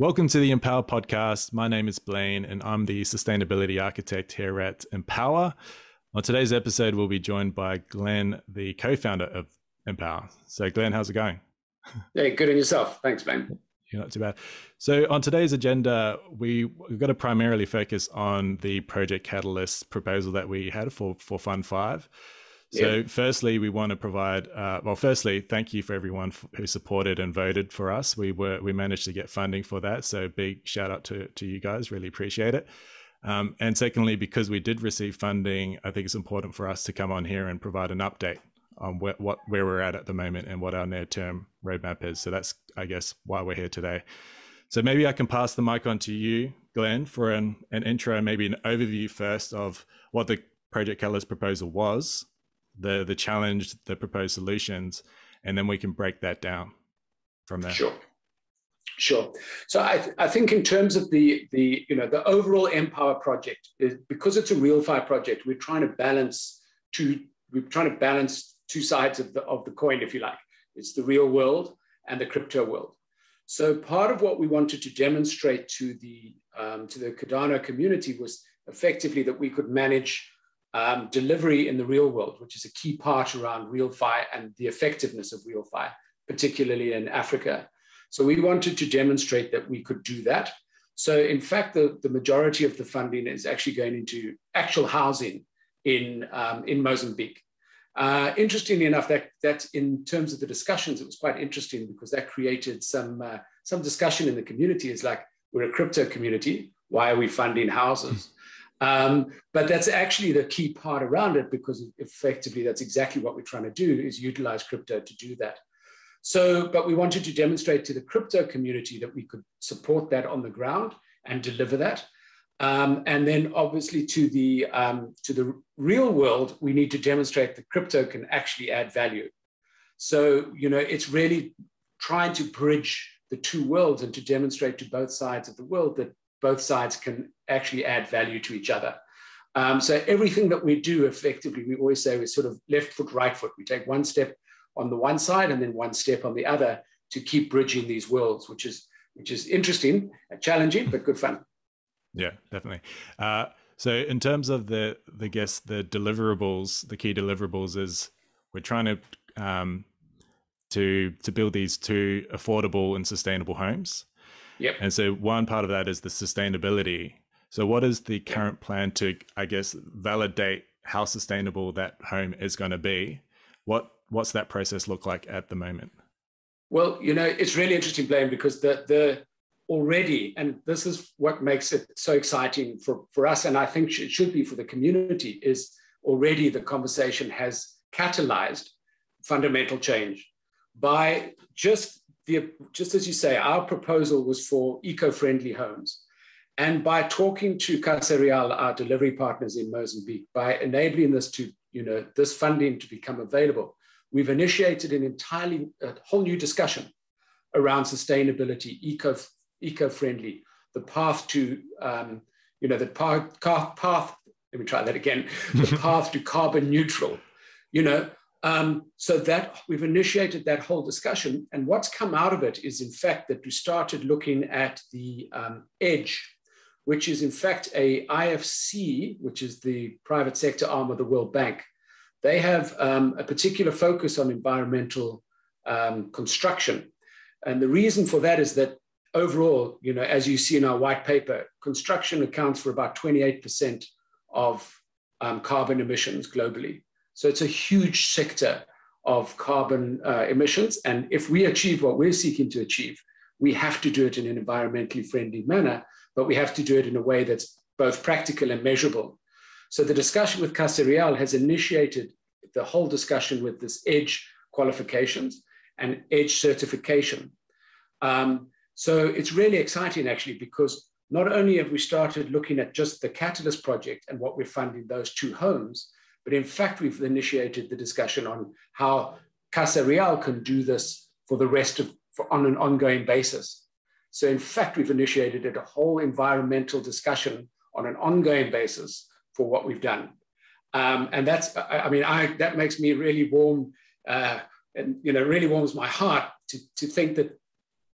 Welcome to the Empowa podcast. My name is Glen and I'm the sustainability architect here at Empowa. On today's episode, we'll be joined by Glen, the co-founder of Empowa. So Glen, how's it going? Yeah, good on yourself. Thanks, man. You're not too bad. So on today's agenda, we've got to primarily focus on the Project Catalyst proposal that we had for Fund5. So firstly, we want to provide, firstly, thank you for everyone who supported and voted for us. We managed to get funding for that. So big shout out to you guys, really appreciate it. And secondly, because we did receive funding, I think it's important for us to come on here and provide an update on where we're at the moment and what our near-term roadmap is. So that's, I guess, why we're here today. So maybe I can pass the mic on to you, Glen, for an intro, maybe an overview first of what the Project Catalyst proposal was, the challenge, the proposed solutions, and then we can break that down from there. Sure. So I think in terms of the overall Empowa project, is because it's a real fire project, we're trying to balance two sides of the coin, if you like. It's the real world and the crypto world. So part of what we wanted to demonstrate to the Cardano community was effectively that we could manage delivery in the real world, which is a key part around real fire and the effectiveness of real fire, particularly in Africa. So we wanted to demonstrate that we could do that. So in fact, the majority of the funding is actually going into actual housing in Mozambique. Interestingly enough, that in terms of the discussions, it was quite interesting because that created some discussion in the community. It's like, we're a crypto community, why are we funding houses? But that's actually the key part around it, because effectively that's exactly what we're trying to do, is utilize crypto to do that. So, but we wanted to demonstrate to the crypto community that we could support that on the ground and deliver that. And then obviously to the real world, we need to demonstrate that crypto can actually add value. So, it's really trying to bridge the two worlds and to demonstrate to both sides of the world that both sides can actually add value to each other. So everything that we do, effectively, we always say we're sort of left foot, right foot. We take one step on the one side and then one step on the other to keep bridging these worlds, which is interesting and challenging, but good fun. Yeah, definitely. So in terms of the deliverables, the key deliverables is we're trying to build these two affordable and sustainable homes. Yep. And so one part of that is the sustainability. So what is the current plan to, I guess, validate how sustainable that home is going to be? What's that process look like at the moment? Well, it's really interesting, Blaine, because the already, and this is what makes it so exciting for us, and I think it should be for the community, is already the conversation has catalyzed fundamental change by just as you say, our proposal was for eco-friendly homes. And by talking to Casa Real, our delivery partners in Mozambique, by enabling this to, this funding to become available, we've initiated a whole new discussion around sustainability, eco-friendly, the path to, the path, let me try that again, the path to carbon neutral, so that we've initiated that whole discussion. And what's come out of it is, in fact, that we started looking at the EDGE, which is in fact a IFC, which is the private sector arm of the World Bank. They have a particular focus on environmental construction. And the reason for that is that overall, as you see in our white paper, construction accounts for about 28% of carbon emissions globally. So it's a huge sector of carbon emissions. And if we achieve what we're seeking to achieve, we have to do it in an environmentally friendly manner, but we have to do it in a way that's both practical and measurable. So the discussion with Casa Real has initiated the whole discussion with this EDGE qualifications and EDGE certification. So it's really exciting, actually, because not only have we started looking at just the Catalyst project and what we're funding those two homes, but in fact, we've initiated the discussion on how Casa Real can do this for the rest on an ongoing basis. So in fact, we've initiated a whole environmental discussion on an ongoing basis for what we've done. And that's, that makes me really warm, and really warms my heart to think that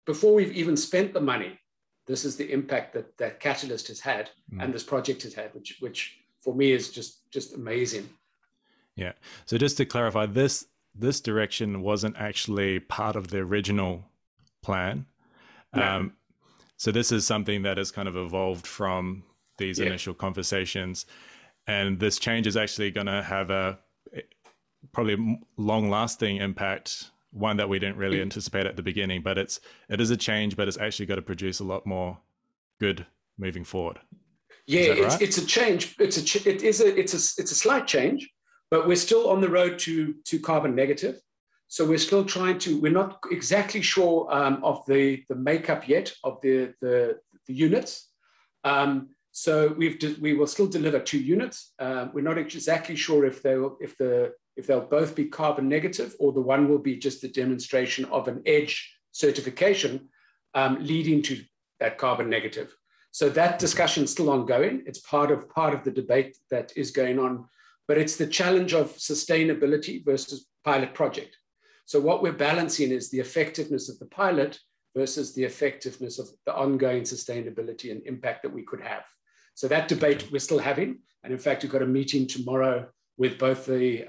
before we've even spent the money, this is the impact that Catalyst has had and this project has had, which for me is just amazing. Yeah. So just to clarify, this direction wasn't actually part of the original plan. No. So this is something that has kind of evolved from these initial conversations, and this change is actually going to have a probably long-lasting impact, one that we didn't really anticipate at the beginning. But it is a change, but it's actually got to produce a lot more good moving forward. Yeah, it's a change. It's a slight change, but we're still on the road to carbon negative. So we're still we're not exactly sure of the makeup yet of the units. So we will still deliver 2 units. We're not exactly sure if they'll both be carbon negative, or the one will be just a demonstration of an EDGE certification leading to that carbon negative. So that discussion is still ongoing. It's part of the debate that is going on, but it's the challenge of sustainability versus pilot project. So what we're balancing is the effectiveness of the pilot versus the effectiveness of the ongoing sustainability and impact that we could have. So that debate we're still having. And in fact, we've got a meeting tomorrow with both the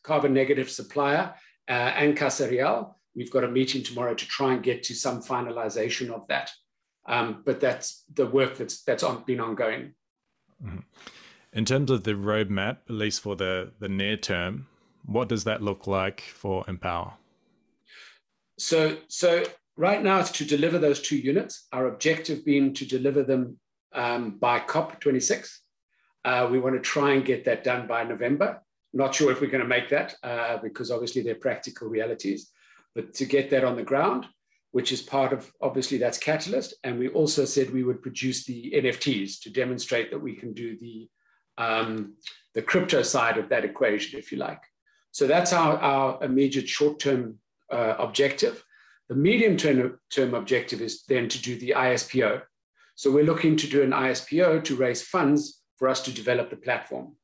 carbon negative supplier and Casa Real. We've got a meeting tomorrow to try and get to some finalization of that. But that's the work that's been ongoing. Mm-hmm. In terms of the roadmap, at least for the near term, what does that look like for Empowa? So right now it's to deliver those 2 units. Our objective being to deliver them by COP26. We want to try and get that done by November. Not sure if we're going to make that because obviously they're practical realities, but to get that on the ground, which is part of, obviously that's Catalyst. And we also said we would produce the NFTs to demonstrate that we can do the crypto side of that equation, if you like. So that's our immediate short-term objective. The medium-term objective is then to do the ISPO. So we're looking to do an ISPO to raise funds for us to develop the platform.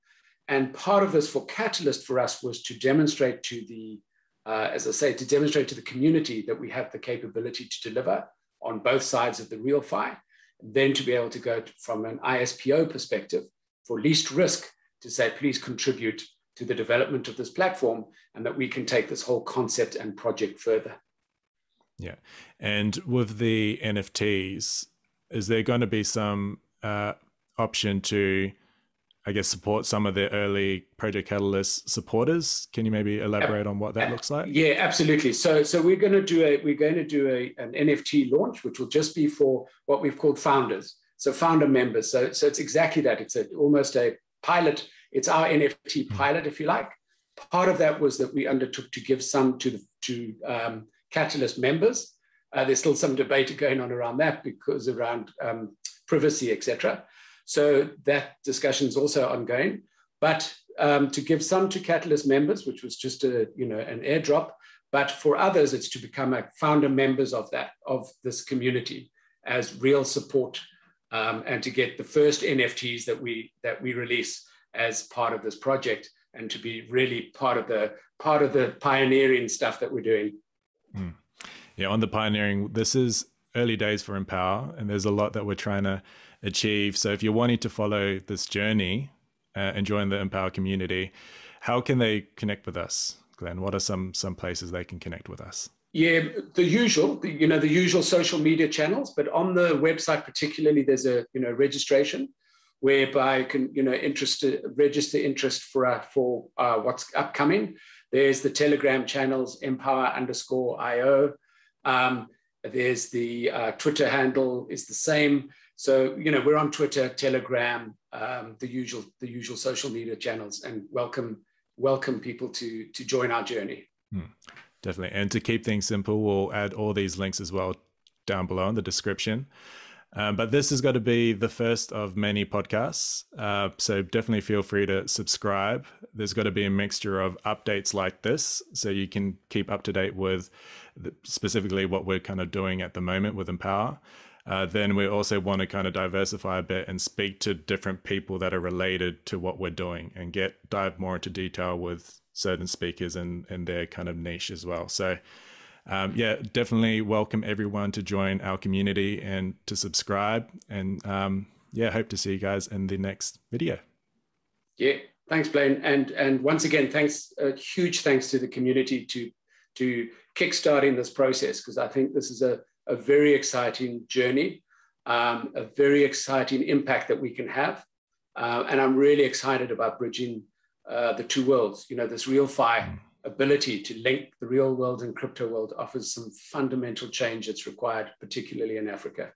And part of this for Catalyst for us was to demonstrate to to demonstrate to the community that we have the capability to deliver on both sides of the real fi, and then to be able to go from an ISPO perspective for least risk to say, please contribute to the development of this platform, and that we can take this whole concept and project further. Yeah. And with the NFTs, is there going to be some option to, I guess, support some of the early Project Catalyst supporters? Can you maybe elaborate on what that looks like? Yeah, absolutely. So we're going to do an NFT launch, which will just be for what we've called founders. So founder members. So it's exactly that. It's almost a pilot. It's our NFT pilot, if you like. Part of that was that we undertook to give some to Catalyst members. There's still some debate going on around that because around privacy, etc. So that discussion is also ongoing. But to give some to Catalyst members, which was just an airdrop, but for others, it's to become founder members of this community as real support, and to get the first NFTs that we release as part of this project, and to be really part of the pioneering stuff that we're doing. Mm. Yeah, on the pioneering, this is early days for Empowa, and there's a lot that we're trying to achieve. So if you're wanting to follow this journey and join the Empowa community, how can they connect with us, Glen? What are some places they can connect with us? Yeah, the usual social media channels, but on the website particularly, there's a registration whereby you can register interest for what's upcoming. There's the Telegram channels, Empowa_IO. There's the Twitter handle is the same. So we're on Twitter, Telegram, the usual social media channels, and welcome people to join our journey. Definitely. And to keep things simple, we'll add all these links as well down below in the description. But this has got to be the first of many podcasts. So definitely feel free to subscribe. There's got to be a mixture of updates like this, so you can keep up to date with specifically what we're kind of doing at the moment with Empowa. Then we also want to kind of diversify a bit and speak to different people that are related to what we're doing, and dive more into detail with certain speakers and their kind of niche as well. So yeah, definitely welcome everyone to join our community and to subscribe. And yeah, hope to see you guys in the next video. Yeah, thanks, Blaine. And once again, thanks, a huge thanks to the community to kickstarting this process, because I think this is a very exciting journey, a very exciting impact that we can have. And I'm really excited about bridging the two worlds. You know, this RealFi ability to link the real world and crypto world offers some fundamental change that's required, particularly in Africa.